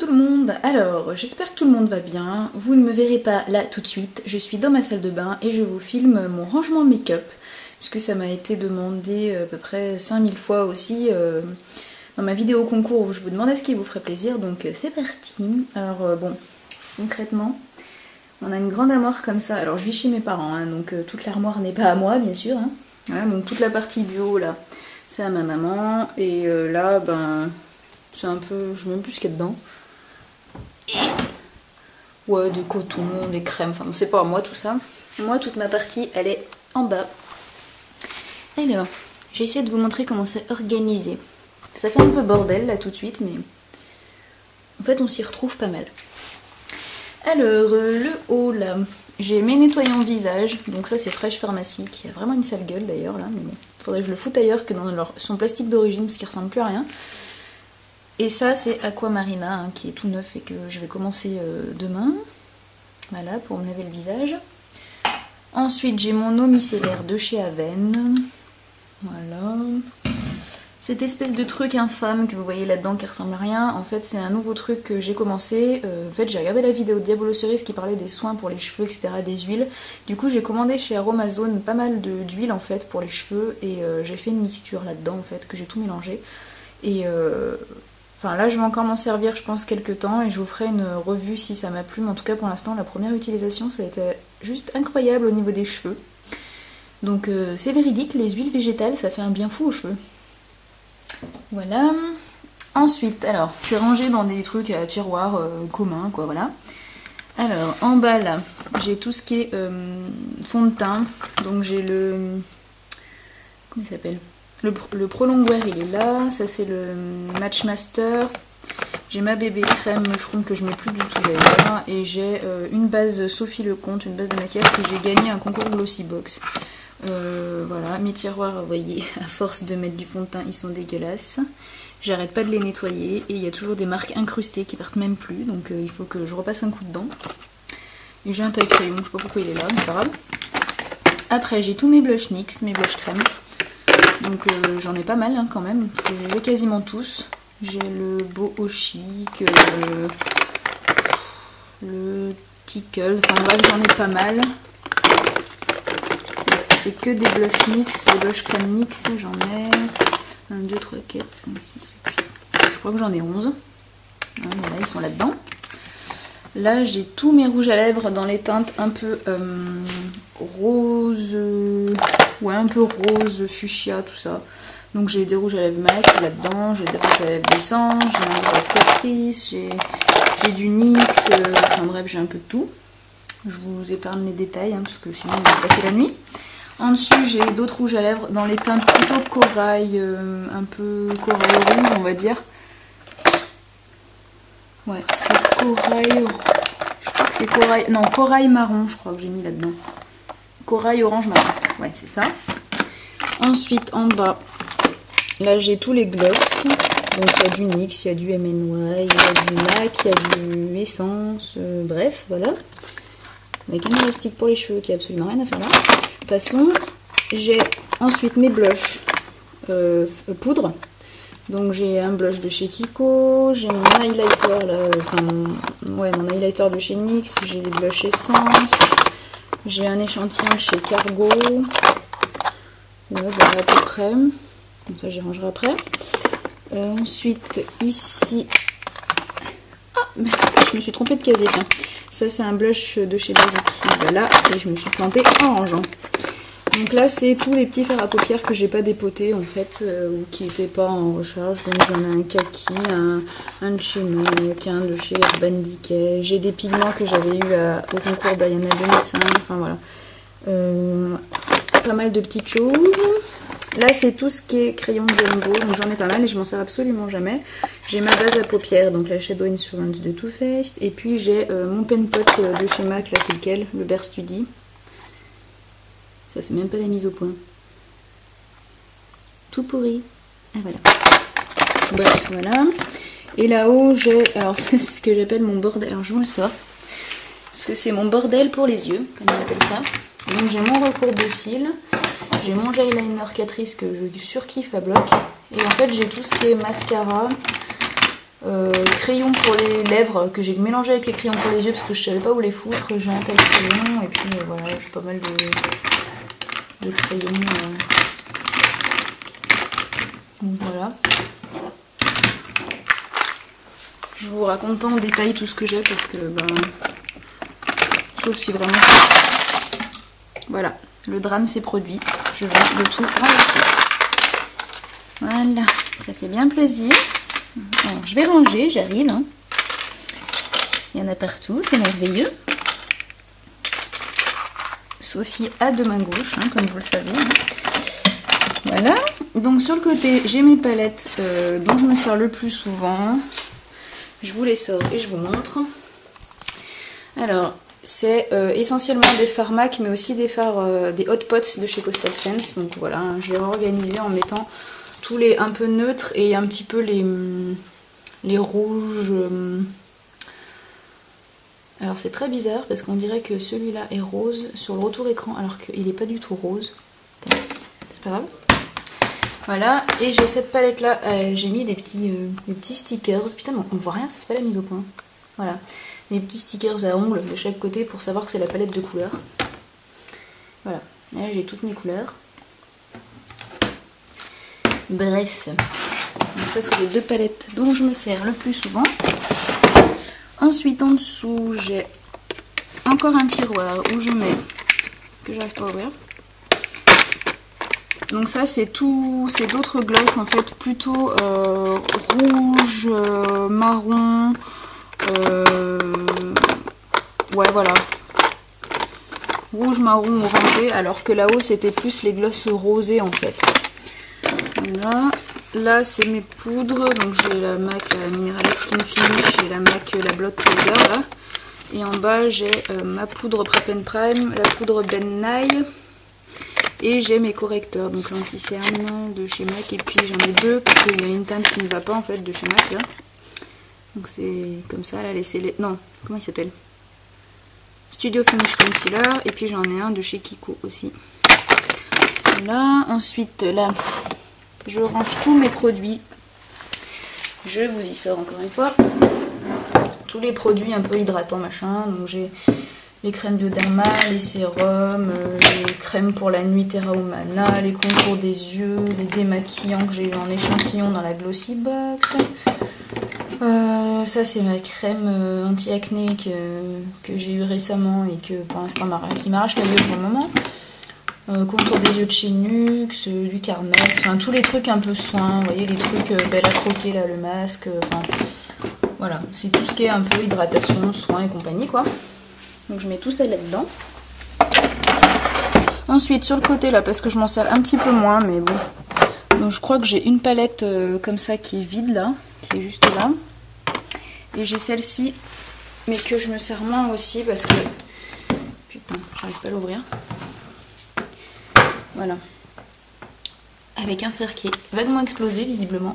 tout le monde. Alors, j'espère que tout le monde va bien. Vous ne me verrez pas là tout de suite. Je suis dans ma salle de bain et je vous filme mon rangement make-up. Puisque ça m'a été demandé à peu près 5000 fois aussi dans ma vidéo concours où je vous demandais ce qui vous ferait plaisir. Donc c'est parti. Alors bon, concrètement, on a une grande armoire comme ça. Alors je vis chez mes parents, hein, donc toute l'armoire n'est pas à moi bien sûr. Hein. Voilà, donc toute la partie du haut là, c'est à ma maman. Et là, ben, c'est un peu, je sais même plus ce qu'il y a dedans. Ouais, du coton, des crèmes, enfin c'est pas à moi tout ça. Moi, toute ma partie, elle est en bas. Alors, j'ai essayé de vous montrer comment c'est organisé. Ça fait un peu bordel là tout de suite, mais en fait on s'y retrouve pas mal. Alors, le haut là, j'ai mes nettoyants visage, donc ça c'est Fresh Pharmacie, qui a vraiment une sale gueule d'ailleurs là, mais bon, faudrait que je le foute ailleurs que dans son plastique d'origine parce qu'il ressemble plus à rien. Et ça c'est Aquamarina, hein, qui est tout neuf et que je vais commencer demain, voilà, pour me laver le visage. Ensuite j'ai mon eau micellaire de chez Aven. Voilà. Cette espèce de truc infâme que vous voyez là-dedans qui ressemble à rien, en fait c'est un nouveau truc que j'ai commencé. En fait j'ai regardé la vidéo de Diabolo Cerise qui parlait des soins pour les cheveux, etc., des huiles. Du coup j'ai commandé chez Aromazone pas mal d'huile en fait pour les cheveux et j'ai fait une mixture là-dedans en fait, que j'ai tout mélangé. Et enfin là je vais encore m'en servir je pense quelques temps et je vous ferai une revue si ça m'a plu. Mais en tout cas pour l'instant la première utilisation ça a été juste incroyable au niveau des cheveux. Donc c'est véridique, les huiles végétales ça fait un bien fou aux cheveux. Voilà. Ensuite, alors, c'est rangé dans des trucs à tiroirs communs, quoi, voilà. Alors, en bas là, j'ai tout ce qui est fond de teint. Donc j'ai le... Comment il s'appelle ? Le Prolongwear, il est là. Ça c'est le Matchmaster. J'ai ma bébé crème mushroom que je mets plus du tout d'ailleurs. Et j'ai une base Sophie Lecomte, une base de maquillage que j'ai gagné un concours Glossybox. Voilà, mes tiroirs, vous voyez, à force de mettre du fond de teint, ils sont dégueulasses. J'arrête pas de les nettoyer et il y a toujours des marques incrustées qui partent même plus, donc il faut que je repasse un coup dedans. Et j'ai un taille crayon, je sais pas pourquoi il est là, mais c'est pas grave. Après, j'ai tous mes blush NYX, mes blush crème. Donc j'en ai pas mal hein, quand même, parce que je les ai quasiment tous. J'ai le Beau au Chic, le Tickle, enfin bref, j'en ai pas mal. C'est que des blush NYX, des blush crème NYX, j'en ai 1, 2, 3, 4, 5, 6, 7, 8. Je crois que j'en ai 11. Voilà, ils sont là-dedans. Là, j'ai tous mes rouges à lèvres dans les teintes un peu rose, ouais, un peu rose, fuchsia, tout ça. Donc j'ai des rouges à lèvres MAC là-dedans, j'ai des rouges à lèvres d'essence, j'ai un rouge à lèvres Caprice, j'ai du NYX, enfin bref, j'ai un peu de tout. Je vous épargne les détails, hein, parce que sinon on va passer la nuit. En dessus, j'ai d'autres rouges à lèvres dans les teintes plutôt corail, un peu corail rouge, on va dire. Ouais, c'est corail, je crois que c'est corail, non, corail marron, je crois que j'ai mis là-dedans. Corail orange marron, ouais, c'est ça. Ensuite, en bas, là j'ai tous les gloss. Donc il y a du NYX, il y a du MNY, il y a du MAC, il y a du Essence, bref, voilà. Avec un élastique pour les cheveux qui a absolument rien à faire là. Façon, j'ai ensuite mes blushs poudre. Donc j'ai un blush de chez Kiko, j'ai mon highlighter là, enfin mon highlighter de chez NYX, j'ai des blushs Essence, j'ai un échantillon de chez Cargo. Ouais, voilà à peu près. Comme ça j'y rangerai après. Ensuite ici, ah, je me suis trompée de casier, tiens. Ça c'est un blush de chez Basic, voilà, et je me suis plantée en rangeant. Donc là c'est tous les petits fards à paupières que j'ai pas dépotés en fait, ou qui n'étaient pas en recharge. Donc j'en ai un kaki, un de chez MAC, un de chez Urban Decay. J'ai des pigments que j'avais eu au concours Diana 2005, enfin voilà. Pas mal de petites choses. Là c'est tout ce qui est crayon jumbo, donc j'en ai pas mal et je m'en sers absolument jamais. J'ai ma base à paupières, donc la Shadow Insurance de Too Faced. Et puis j'ai mon pen pot de chez MAC, là c'est lequel, le Bear Study. Ça fait même pas la mise au point. Tout pourri. Ah voilà. Bref, voilà. Et là-haut j'ai, alors c'est ce que j'appelle mon bordel, alors je vous le sors. Parce que c'est mon bordel pour les yeux, comme on appelle ça. Donc j'ai mon recours de cils. J'ai mon eyeliner Catrice que je surkiffe à bloc. Et en fait j'ai tout ce qui est mascara, crayons pour les lèvres que j'ai mélangé avec les crayons pour les yeux parce que je savais pas où les foutre. J'ai un taille crayon et puis voilà, j'ai pas mal de crayons. Donc voilà. Je vous raconte pas en détail tout ce que j'ai parce que sauf si vraiment. Voilà, le drame s'est produit. Je vais le tout ramasser. Voilà, ça fait bien plaisir. Alors, je vais ranger, j'arrive. Hein. Il y en a partout, c'est merveilleux. Sophie a deux mains gauches, hein, comme vous le savez. Hein. Voilà. Donc sur le côté, j'ai mes palettes dont je me sers le plus souvent. Je vous les sors et je vous montre. Alors, c'est essentiellement des fards MAC, mais aussi des fards, des hot pots de chez Coastal Scents. Donc voilà, hein, je l'ai organisé en mettant tous les un peu neutres et un petit peu les rouges. Alors c'est très bizarre parce qu'on dirait que celui-là est rose sur le retour écran alors qu'il n'est pas du tout rose. C'est pas grave. Voilà, et j'ai cette palette là, j'ai mis des petits stickers. Putain, on voit rien, ça fait pas la mise au point. Voilà, des petits stickers à ongles de chaque côté pour savoir que c'est la palette de couleurs. Voilà, là j'ai toutes mes couleurs. Bref, donc ça c'est les deux palettes dont je me sers le plus souvent. Ensuite en dessous j'ai encore un tiroir où je mets, que j'arrive pas à ouvrir. Donc ça c'est d'autres glosses en fait, plutôt rouge, marron, ouais voilà, rouge, marron, orangé, alors que là-haut c'était plus les glosses rosées en fait. Voilà, là c'est mes poudres, donc j'ai la MAC, la Mineral Skin Finish, j'ai la MAC, la Blood Powder là, et en bas j'ai ma poudre Prep and Prime, la poudre Ben Nye, et j'ai mes correcteurs, donc l'anti-cerne de chez MAC, et puis j'en ai deux parce qu'il y a une teinte qui ne va pas en fait de chez MAC là, donc c'est comme ça, là laissez-les, non, comment il s'appelle, Studio Finish Concealer, et puis j'en ai un de chez Kiko aussi. Voilà, ensuite là je range tous mes produits, je vous y sors encore une fois, tous les produits un peu hydratants machin, donc j'ai les crèmes Bioderma, les sérums, les crèmes pour la nuit Terra Humana, les contours des yeux, les démaquillants que j'ai eu en échantillon dans la Glossy Box. Ça c'est ma crème anti-acné que j'ai eu récemment et que pour l'instant qui m'arrache la gueule pour le moment. Contour des yeux de chez Nuxe, du Carmex, enfin tous les trucs un peu soins, vous voyez les trucs belle à croquer là, le masque, enfin voilà, c'est tout ce qui est un peu hydratation, soins et compagnie quoi. Donc je mets tout ça là-dedans. Ensuite sur le côté là, parce que je m'en sers un petit peu moins, mais bon, donc je crois que j'ai une palette comme ça qui est vide là, qui est juste là, et j'ai celle-ci, mais que je me sers moins aussi parce que, putain, j'arrive pas à l'ouvrir. Voilà, avec un fer qui est vaguement explosé visiblement.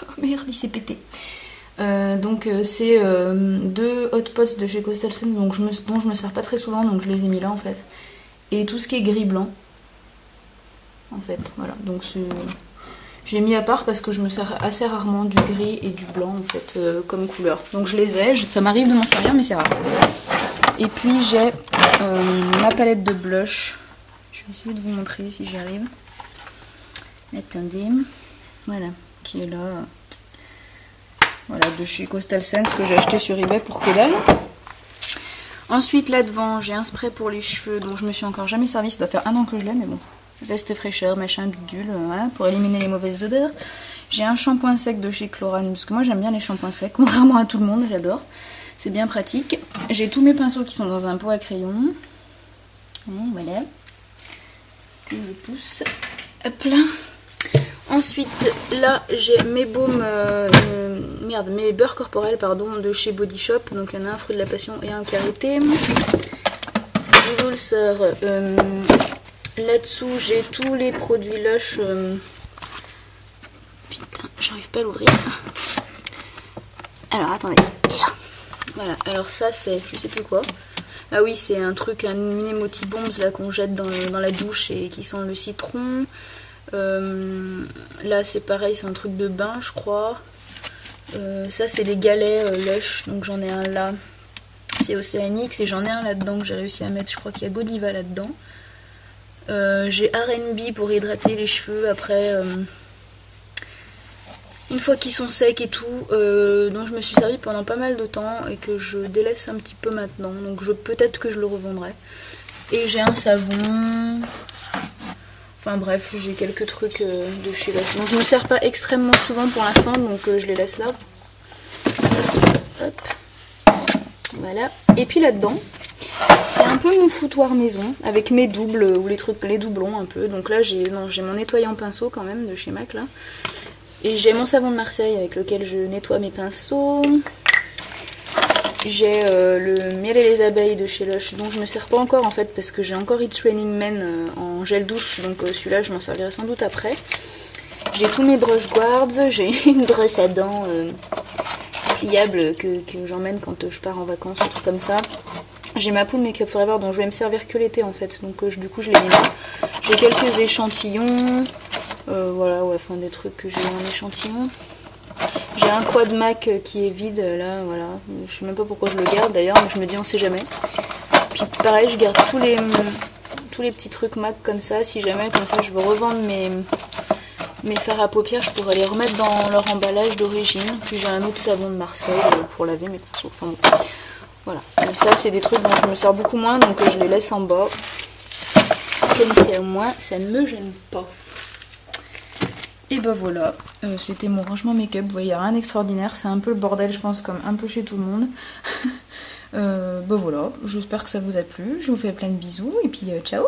Oh merde, il s'est pété. Donc c'est deux hot pots de chez Coastal Scents dont je me sers pas très souvent, donc je les ai mis là en fait. Et tout ce qui est gris blanc en fait, voilà, donc j'ai mis à part parce que je me sers assez rarement du gris et du blanc en fait comme couleur. Donc je les ai, ça m'arrive de m'en servir mais c'est rare. Et puis j'ai ma palette de blush. Je vais essayer de vous montrer si j'y arrive. Attendez. Voilà, qui est là. Voilà, de chez Coastal Scents que j'ai acheté sur eBay pour que dalle. Ensuite, là devant, j'ai un spray pour les cheveux dont je me suis encore jamais servi. Ça doit faire 1 an que je l'ai, mais bon. Zeste fraîcheur, machin, bidule, voilà, pour éliminer les mauvaises odeurs. J'ai un shampoing sec de chez Chlorane, parce que moi j'aime bien les shampoings secs, contrairement à tout le monde, j'adore. C'est bien pratique. J'ai tous mes pinceaux qui sont dans un pot à crayon. Et voilà. Je pousse, hop là. Ensuite là j'ai mes baumes, mes beurres corporels pardon de chez Body Shop, donc il y en a un fruit de la passion et un karité. Je vous le sors. Là-dessous j'ai tous les produits Lush. Putain, j'arrive pas à l'ouvrir. Alors attendez. Voilà, alors ça c'est je sais plus quoi. Ah oui, c'est un truc, une Emoti Bombs là qu'on jette dans la douche et qui sent le citron. Là c'est pareil, c'est un truc de bain je crois. Ça c'est les galets Lush, donc j'en ai un là. C'est Oceanix et j'en ai un là-dedans que j'ai réussi à mettre. Je crois qu'il y a Godiva là-dedans. J'ai R&B pour hydrater les cheveux après. Une fois qu'ils sont secs et tout, dont je me suis servi pendant pas mal de temps et que je délaisse un petit peu maintenant. Donc peut-être que je le revendrai. Et j'ai un savon. Enfin bref, j'ai quelques trucs de chez Lush. Donc je me sers pas extrêmement souvent pour l'instant, donc je les laisse là. Hop. Voilà. Et puis là-dedans, c'est un peu mon foutoir maison avec mes doubles ou les doublons un peu. Donc là j'ai mon nettoyant pinceau quand même de chez MAC là. Et j'ai mon savon de Marseille avec lequel je nettoie mes pinceaux. J'ai le miel et les abeilles de chez Lush dont je me sers pas encore en fait parce que j'ai encore It's Raining Men en gel douche. Donc celui-là je m'en servirai sans doute après. J'ai tous mes brush guards, j'ai une brosse à dents pliable que j'emmène quand je pars en vacances, un truc comme ça. J'ai ma poudre Make Up Forever dont je vais me servir que l'été en fait, donc du coup je l'ai mis là. J'ai quelques échantillons, voilà, ouais, enfin des trucs que j'ai en échantillon. J'ai un quad MAC qui est vide là, voilà. Je sais même pas pourquoi je le garde d'ailleurs, mais je me dis on sait jamais. Puis pareil, je garde tous les petits trucs MAC comme ça, si jamais comme ça je veux revendre mes fards à paupières, je pourrais les remettre dans leur emballage d'origine. Puis j'ai un autre savon de Marseille pour laver mes pinceaux. Enfin bon, voilà. Mais ça c'est des trucs dont je me sers beaucoup moins, donc je les laisse en bas. Comme ça au moins ça ne me gêne pas. Et bah voilà, c'était mon rangement make-up. Vous voyez, il n'y a rien d'extraordinaire. C'est un peu le bordel, je pense, comme un peu chez tout le monde. Bah voilà, j'espère que ça vous a plu. Je vous fais plein de bisous et puis ciao.